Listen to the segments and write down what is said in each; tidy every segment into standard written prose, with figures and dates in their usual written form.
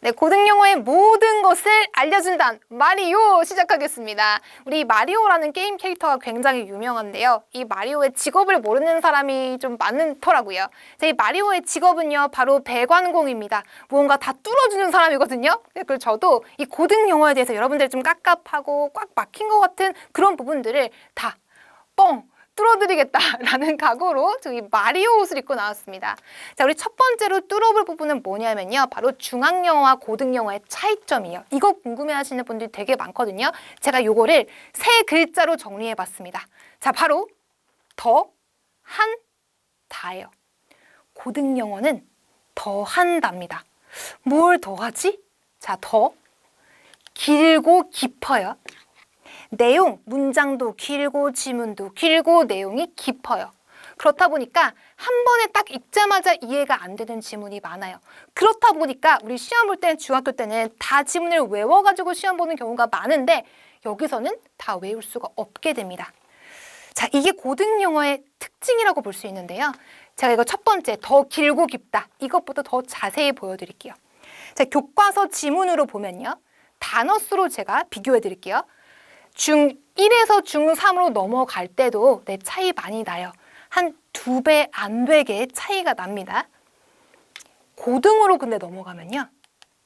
네, 고등영어의 모든 것을 알려준단 마리오 시작하겠습니다. 우리 마리오라는 게임 캐릭터가 굉장히 유명한데요. 이 마리오의 직업을 모르는 사람이 좀 많더라고요. 이 마리오의 직업은요, 바로 배관공입니다. 무언가 다 뚫어주는 사람이거든요. 그래서 저도 이 고등영어에 대해서 여러분들이 좀 깝깝하고 꽉 막힌 것 같은 그런 부분들을 다 뚫어드리겠다라는 각오로 저기 마리오 옷을 입고 나왔습니다. 자, 우리 첫 번째로 뚫어볼 부분은 뭐냐면요. 바로 중학영어와 고등영어의 차이점이에요. 이거 궁금해하시는 분들이 되게 많거든요. 제가 요거를 세 글자로 정리해봤습니다. 자, 바로 더, 한, 다예요. 고등영어는 더한답니다. 뭘 더하지? 자, 더, 길고 깊어요. 내용, 문장도 길고 지문도 길고 내용이 깊어요. 그렇다 보니까 한 번에 딱 읽자마자 이해가 안 되는 지문이 많아요. 그렇다 보니까 우리 시험 볼 때는 중학교 때는 다 지문을 외워가지고 시험 보는 경우가 많은데 여기서는 다 외울 수가 없게 됩니다. 자, 이게 고등영어의 특징이라고 볼 수 있는데요. 제가 이거 첫 번째, 더 길고 깊다. 이것보다 더 자세히 보여드릴게요. 자, 교과서 지문으로 보면요. 단어 수로 제가 비교해 드릴게요. 중1에서 중3으로 넘어갈 때도 차이 많이 나요. 한 2배 안 되게 차이가 납니다. 고등으로 근데 넘어가면요.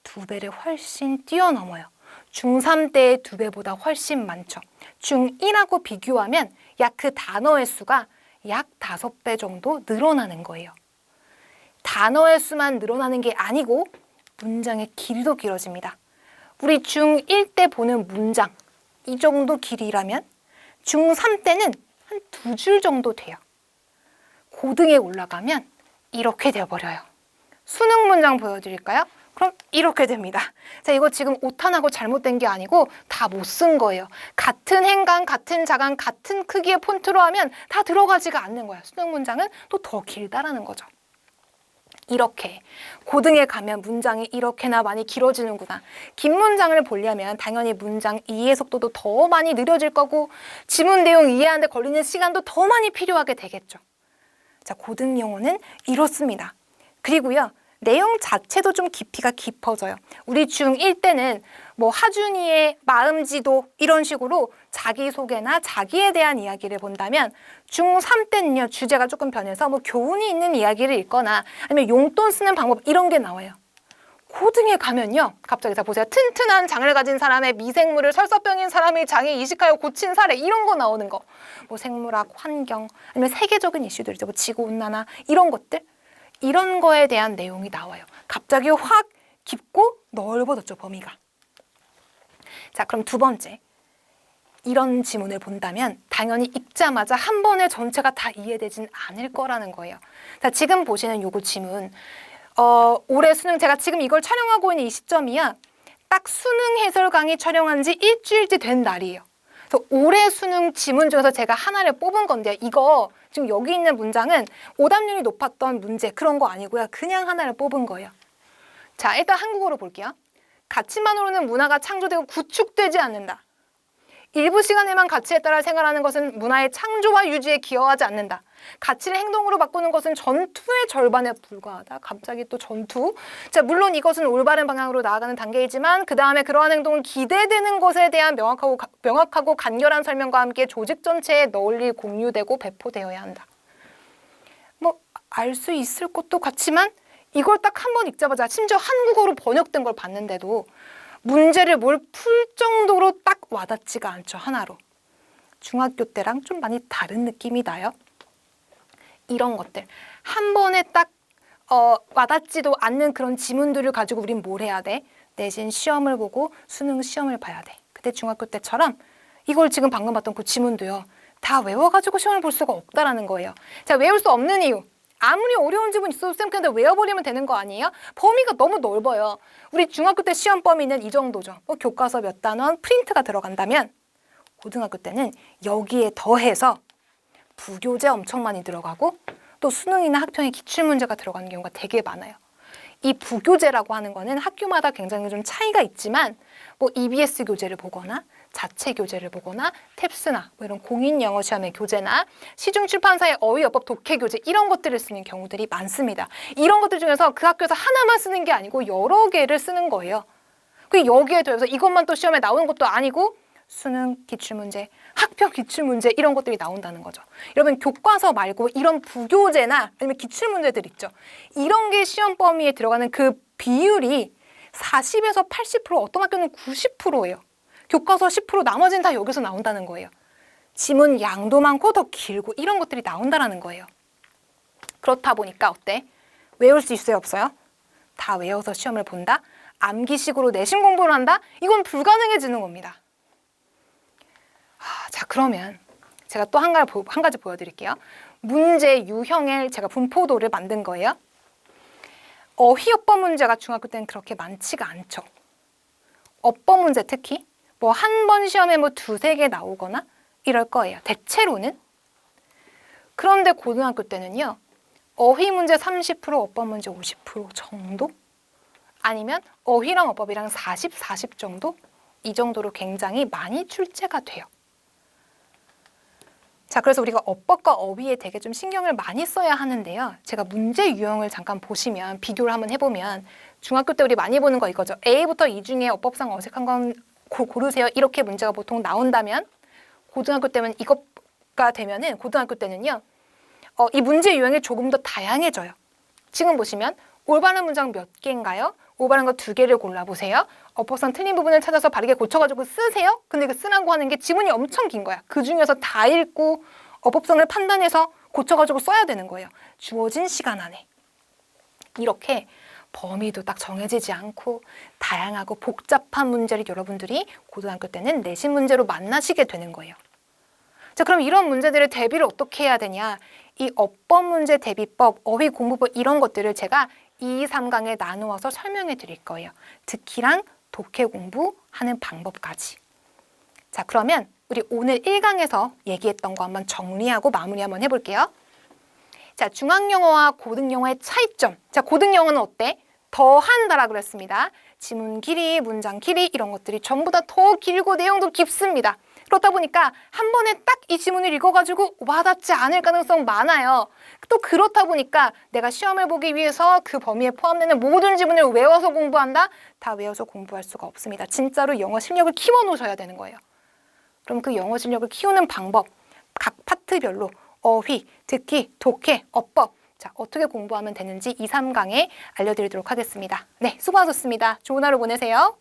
2배를 훨씬 뛰어넘어요. 중3 때의 2배보다 훨씬 많죠. 중1하고 비교하면 약 그 단어의 수가 약 5배 정도 늘어나는 거예요. 단어의 수만 늘어나는 게 아니고 문장의 길이도 길어집니다. 우리 중1 때 보는 문장 이 정도 길이라면 중3 때는 한 2줄 정도 돼요. 고등에 올라가면 이렇게 되어버려요. 수능 문장 보여드릴까요? 그럼 이렇게 됩니다. 자, 이거 지금 오탄하고 잘못된 게 아니고 다 못 쓴 거예요. 같은 행간, 같은 자간, 같은 크기의 폰트로 하면 다 들어가지가 않는 거야. 수능 문장은 또 더 길다라는 거죠. 이렇게 고등에 가면 문장이 이렇게나 많이 길어지는구나. 긴 문장을 보려면 당연히 문장 이해 속도도 더 많이 느려질 거고 지문 내용 이해하는데 걸리는 시간도 더 많이 필요하게 되겠죠. 자, 고등영어는 이렇습니다. 그리고요. 내용 자체도 좀 깊이가 깊어져요. 우리 중1 때는 뭐 하준이의 마음지도 이런 식으로 자기소개나 자기에 대한 이야기를 본다면 중3 때는요. 주제가 조금 변해서 뭐 교훈이 있는 이야기를 읽거나 아니면 용돈 쓰는 방법 이런 게 나와요. 고등에 가면요. 갑자기 자 보세요. 튼튼한 장을 가진 사람의 미생물을 설사병인 사람의 장에 이식하여 고친 사례 이런 거 나오는 거. 뭐 생물학, 환경 아니면 세계적인 이슈들이죠. 뭐 지구온난화 이런 것들. 이런 거에 대한 내용이 나와요. 갑자기 확 깊고 넓어졌죠, 범위가. 자, 그럼 두 번째. 이런 지문을 본다면 당연히 읽자마자 한 번에 전체가 다 이해되진 않을 거라는 거예요. 자, 지금 보시는 요거 지문. 올해 수능 제가 지금 이걸 촬영하고 있는 이 시점이야. 딱 수능 해설 강의 촬영한 지 일주일째 된 날이에요. 그래서 올해 수능 지문 중에서 제가 하나를 뽑은 건데요. 이거 지금 여기 있는 문장은 오답률이 높았던 문제 그런 거 아니고요. 그냥 하나를 뽑은 거예요. 자, 일단 한국어로 볼게요. 가치만으로는 문화가 창조되고 구축되지 않는다. 일부 시간에만 가치에 따라 생활하는 것은 문화의 창조와 유지에 기여하지 않는다. 가치를 행동으로 바꾸는 것은 전투의 절반에 불과하다. 갑자기 또 전투. 자, 물론 이것은 올바른 방향으로 나아가는 단계이지만 그 다음에 그러한 행동은 기대되는 것에 대한 명확하고 간결한 설명과 함께 조직 전체에 널리 공유되고 배포되어야 한다. 뭐 알 수 있을 것도 같지만 이걸 딱 한 번 읽자마자 심지어 한국어로 번역된 걸 봤는데도 문제를 뭘 풀 정도로 딱 와닿지가 않죠. 하나로. 중학교 때랑 좀 많이 다른 느낌이 나요. 이런 것들 한 번에 딱 와닿지도 않는 그런 지문들을 가지고 우린 뭘 해야 돼? 내신 시험을 보고 수능 시험을 봐야 돼. 그때 중학교 때처럼 이걸 지금 방금 봤던 그 지문도요. 다 외워가지고 시험을 볼 수가 없다라는 거예요. 자, 외울 수 없는 이유. 아무리 어려운 지문 있어도 쌤 그냥 외워버리면 되는 거 아니에요? 범위가 너무 넓어요. 우리 중학교 때 시험 범위는 이 정도죠. 교과서 몇 단원 프린트가 들어간다면 고등학교 때는 여기에 더해서 부교재 엄청 많이 들어가고 또 수능이나 학평에 기출문제가 들어가는 경우가 되게 많아요. 이 부교재라고 하는 거는 학교마다 굉장히 좀 차이가 있지만 뭐 EBS 교재를 보거나 자체 교재를 보거나 탭스나 뭐 이런 공인 영어 시험의 교재나 시중 출판사의 어휘어법 독해 교재 이런 것들을 쓰는 경우들이 많습니다. 이런 것들 중에서 그 학교에서 하나만 쓰는 게 아니고 여러 개를 쓰는 거예요. 그리고 여기에 더해서 이것만 또 시험에 나오는 것도 아니고 수능 기출문제, 학교 기출문제 이런 것들이 나온다는 거죠. 여러분 교과서 말고 이런 부교재나 아니면 기출문제들 있죠. 이런 게 시험 범위에 들어가는 그 비율이 40에서 80%, 어떤 학교는 90%예요. 교과서 10%, 나머지는 다 여기서 나온다는 거예요. 지문 양도 많고 더 길고 이런 것들이 나온다는 거예요. 그렇다 보니까 어때? 외울 수 있어요, 없어요? 다 외워서 시험을 본다? 암기식으로 내신 공부를 한다? 이건 불가능해지는 겁니다. 자, 그러면 제가 또 한 가지 보여드릴게요. 문제 유형의 제가 분포도를 만든 거예요. 어휘어법 문제가 중학교 때는 그렇게 많지가 않죠. 어법 문제 특히 뭐 한 번 시험에 뭐 두세 개 나오거나 이럴 거예요. 대체로는. 그런데 고등학교 때는요. 어휘 문제 30%, 어법 문제 50% 정도? 아니면 어휘랑 어법이랑 40, 40 정도? 이 정도로 굉장히 많이 출제가 돼요. 자, 그래서 우리가 어법과 어휘에 되게 좀 신경을 많이 써야 하는데요. 제가 문제 유형을 잠깐 보시면 비교를 한번 해보면 중학교 때 우리 많이 보는 거 이거죠. A부터 E 중에 어법상 어색한 건 고르세요. 이렇게 문제가 보통 나온다면 고등학교 때는 이것가 되면은 고등학교 때는요. 이 문제 유형이 조금 더 다양해져요. 지금 보시면 올바른 문장 몇 개인가요? 올바른 거 2개를 골라보세요. 어법상 틀린 부분을 찾아서 바르게 고쳐가지고 쓰세요. 근데 그 쓰라고 하는 게 지문이 엄청 긴 거야. 그 중에서 다 읽고 어법성을 판단해서 고쳐가지고 써야 되는 거예요. 주어진 시간 안에. 이렇게 범위도 딱 정해지지 않고 다양하고 복잡한 문제를 여러분들이 고등학교 때는 내신 문제로 만나시게 되는 거예요. 자, 그럼 이런 문제들의 대비를 어떻게 해야 되냐? 이 어법 문제 대비법, 어휘 공부법 이런 것들을 제가 2, 3강에 나누어서 설명해 드릴 거예요. 듣기랑 독해 공부하는 방법까지. 자, 그러면 우리 오늘 1강에서 얘기했던 거 한번 정리하고 마무리 한번 해볼게요. 자, 중학영어와 고등영어의 차이점. 자, 고등영어는 어때? 더 한다라 그랬습니다. 지문 길이, 문장 길이 이런 것들이 전부 다 더 길고 내용도 깊습니다. 그렇다 보니까 한 번에 딱 이 지문을 읽어가지고 와닿지 않을 가능성 많아요. 또 그렇다 보니까 내가 시험을 보기 위해서 그 범위에 포함되는 모든 지문을 외워서 공부한다? 다 외워서 공부할 수가 없습니다. 진짜로 영어 실력을 키워놓으셔야 되는 거예요. 그럼 그 영어 실력을 키우는 방법, 각 파트별로 어휘, 듣기, 독해, 어법 자, 어떻게 공부하면 되는지 2, 3강에 알려드리도록 하겠습니다. 네, 수고하셨습니다. 좋은 하루 보내세요.